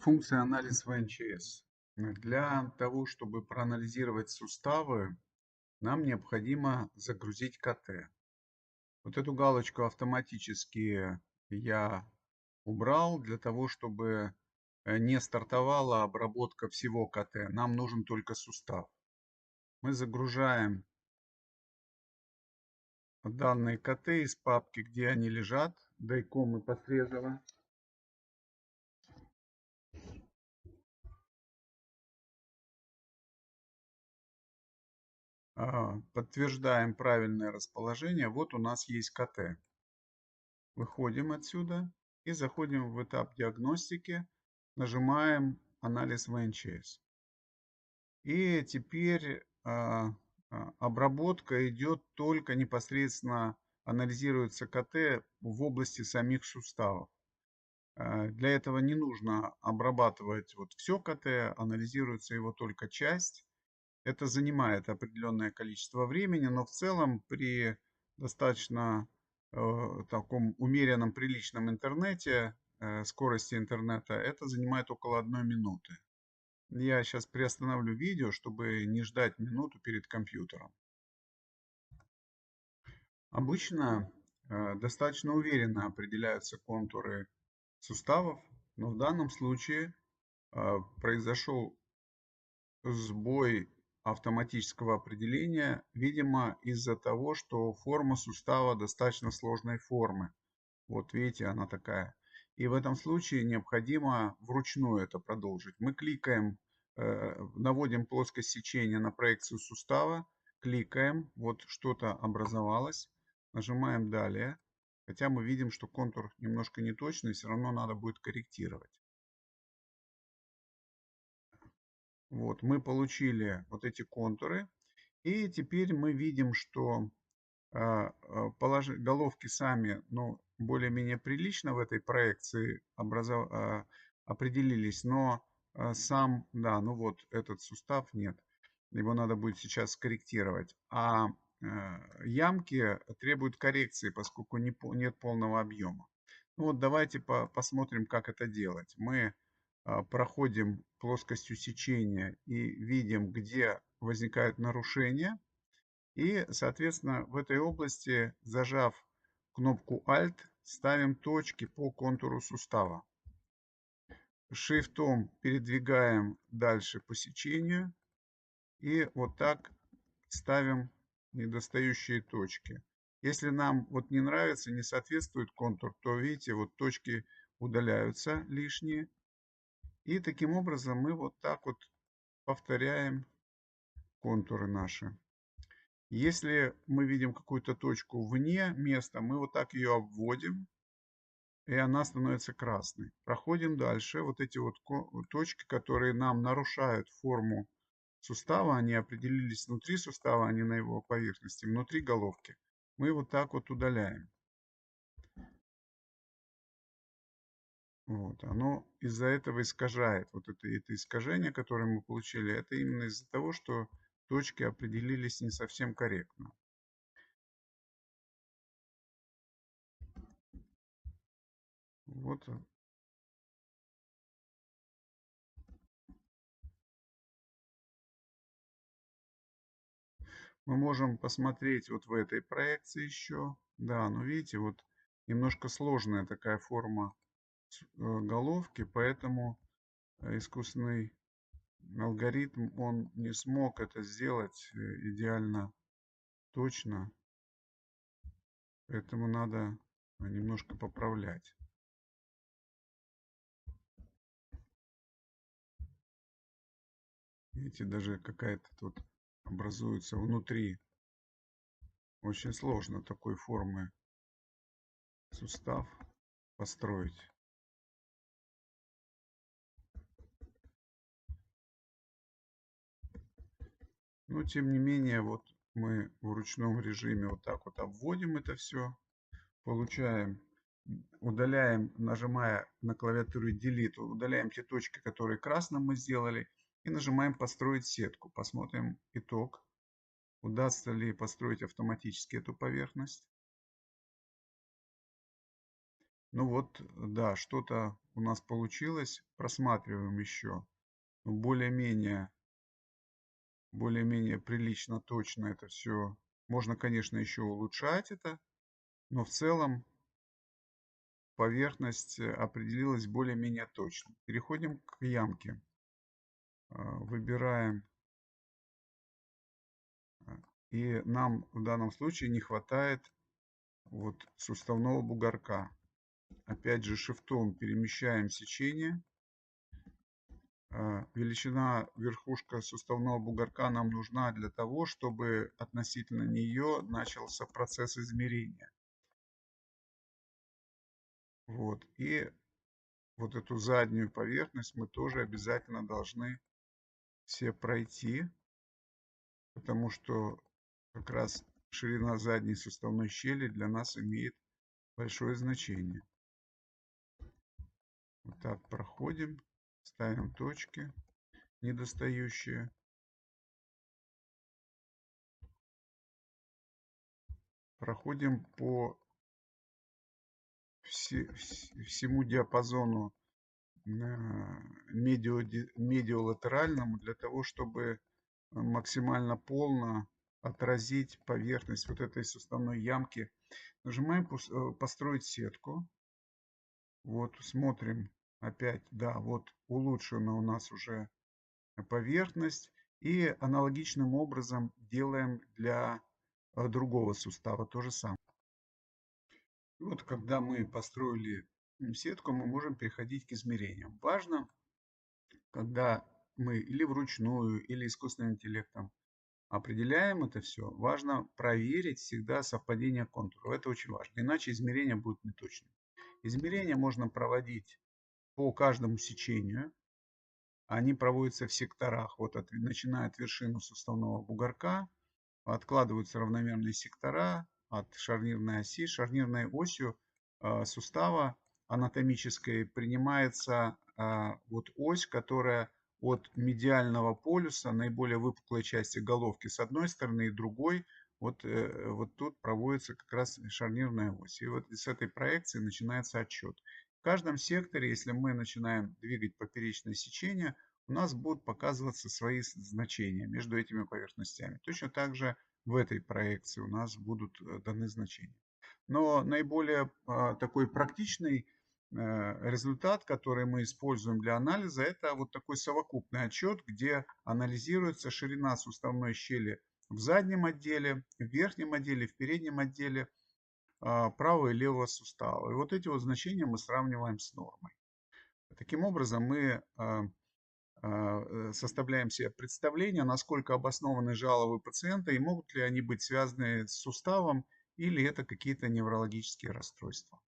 Функция анализ ВНЧС. Для того, чтобы проанализировать суставы, нам необходимо загрузить КТ. Вот эту галочку автоматически я убрал для того, чтобы не стартовала обработка всего КТ. Нам нужен только сустав. Мы загружаем данные КТ из папки, где они лежат, Дайком и Посрезова. Подтверждаем правильное расположение. Вот у нас есть КТ. Выходим отсюда и заходим в этап диагностики. Нажимаем анализ ВНЧС. И теперь обработка идет только непосредственно, анализируется КТ в области самих суставов. Для этого не нужно обрабатывать вот все КТ, анализируется его только часть. Это занимает определенное количество времени, но в целом при достаточно таком умеренном, приличном интернете, скорости интернета, это занимает около 1 минуты. Я сейчас приостановлю видео, чтобы не ждать минуту перед компьютером. Обычно достаточно уверенно определяются контуры суставов, но в данном случае произошел сбой автоматического определения, видимо, из-за того, что форма сустава достаточно сложной формы. Вот видите, она такая. И в этом случае необходимо вручную это продолжить. Мы кликаем, наводим плоскость сечения на проекцию сустава, кликаем, вот что-то образовалось, нажимаем «Далее». Хотя мы видим, что контур немножко неточный, все равно надо будет корректировать. Вот, мы получили вот эти контуры. И теперь мы видим, что головки сами, ну, более-менее прилично в этой проекции определились, но сам, да, ну вот этот сустав нет. Его надо будет сейчас скорректировать. А ямки требуют коррекции, поскольку нет полного объема. Ну вот давайте посмотрим, как это делать. Мы проходим плоскостью сечения и видим, где возникают нарушения. И, соответственно, в этой области, зажав кнопку Alt, ставим точки по контуру сустава. Шрифтом передвигаем дальше по сечению. И вот так ставим недостающие точки. Если нам вот не нравится, не соответствует контур, то видите, вот точки удаляются лишние. И таким образом мы вот так вот повторяем контуры наши. Если мы видим какую-то точку вне места, мы вот так ее обводим, и она становится красной. Проходим дальше. Вот эти вот точки, которые нам нарушают форму сустава, они определились внутри сустава, а не на его поверхности, внутри головки. Мы вот так вот удаляем. Вот, оно из-за этого искажает. Вот это искажение, которое мы получили, это именно из-за того, что точки определились не совсем корректно. Вот. Мы можем посмотреть вот в этой проекции еще. Да, ну видите, вот немножко сложная такая форма головки, поэтому искусственный алгоритм, он не смог это сделать идеально точно. Поэтому надо немножко поправлять. Видите, даже какая-то тут образуется внутри. Очень сложно такой формы сустав построить. Но тем не менее, вот мы в ручном режиме вот так вот обводим это все. Получаем, удаляем, нажимая на клавиатуре Delete, удаляем те точки, которые красным мы сделали. И нажимаем построить сетку. Посмотрим итог. Удастся ли построить автоматически эту поверхность. Ну вот, да, что-то у нас получилось. Просматриваем еще. Ну, более-менее прилично, точно это все. Можно, конечно, еще улучшать это, но в целом поверхность определилась более-менее точно. Переходим к ямке. Выбираем. И нам в данном случае не хватает вот суставного бугорка. Опять же, шифтом перемещаем сечение. Величина верхушка суставного бугорка нам нужна для того, чтобы относительно нее начался процесс измерения. Вот. И вот эту заднюю поверхность мы тоже обязательно должны все пройти, потому что как раз ширина задней суставной щели для нас имеет большое значение. Вот так проходим, ставим точки недостающие. Проходим по всему диапазону медиолатеральному для того, чтобы максимально полно отразить поверхность вот этой суставной ямки. Нажимаем построить сетку. Вот смотрим опять, да, вот улучшена у нас уже поверхность. И аналогичным образом делаем для другого сустава то же самое. Вот когда мы построили сетку, мы можем переходить к измерениям. Важно, когда мы или вручную, или искусственным интеллектом определяем это все, важно проверить всегда совпадение контуров. Это очень важно, иначе измерения будут неточными. Измерения можно проводить по каждому сечению. Они проводятся в секторах. Вот начиная от вершины суставного бугорка, откладываются равномерные сектора от шарнирной оси. Шарнирной осью сустава анатомической принимается вот ось, которая от медиального полюса, наиболее выпуклой части головки с одной стороны и другой, вот тут проводится как раз шарнирная ось. И вот с этой проекции начинается отчет. В каждом секторе, если мы начинаем двигать поперечное сечение, у нас будут показываться свои значения между этими поверхностями. Точно так же в этой проекции у нас будут даны значения. Но наиболее такой практичный результат, который мы используем для анализа, это вот такой совокупный отчет, где анализируется ширина суставной щели в заднем отделе, в верхнем отделе, в переднем отделе правого и левого сустава. И вот эти вот значения мы сравниваем с нормой. Таким образом, мы составляем себе представление, насколько обоснованы жалобы пациента и могут ли они быть связаны с суставом или это какие-то неврологические расстройства.